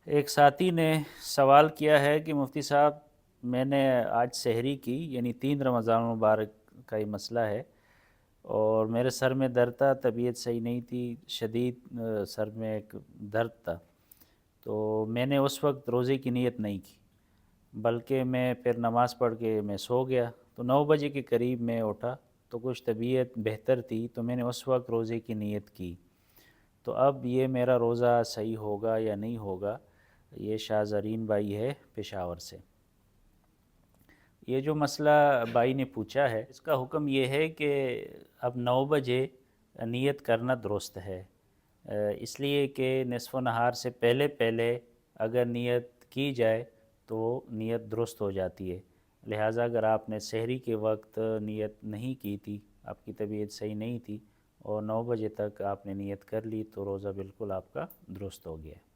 ایک ساتھی نے سوال کیا ہے کہ مفتی صاحب میں نے آج سحری کی، یعنی 3 رمضان المبارک کا یہ مسئلہ ہے، اور میرے سر میں درد تھا، طبیعت صحیح نہیں تھی، شدید سر میں ایک درد تھا، تو میں نے اس وقت روزے کی نیت نہیں کی، بلکہ میں پھر نماز پڑھ کے میں سو گیا۔ تو 9 بجے کے قریب میں اٹھا تو کچھ طبیعت بہتر تھی، تو میں نے اس وقت روزے کی نیت کی۔ تو اب یہ میرا روزہ صحیح ہوگا یا نہیں ہوگا؟ یہ شاہ زرین بھائی ہے پشاور سے۔ یہ جو مسئلہ بھائی نے پوچھا ہے، اس کا حکم یہ ہے کہ اب 9 بجے نیت کرنا درست ہے، اس لیے کہ نصف و نہار سے پہلے پہلے اگر نیت کی جائے تو نیت درست ہو جاتی ہے۔ لہٰذا اگر آپ نے سحری کے وقت نیت نہیں کی تھی، آپ کی طبیعت صحیح نہیں تھی، اور 9 بجے تک آپ نے نیت کر لی، تو روزہ بالکل آپ کا درست ہو گیا ہے۔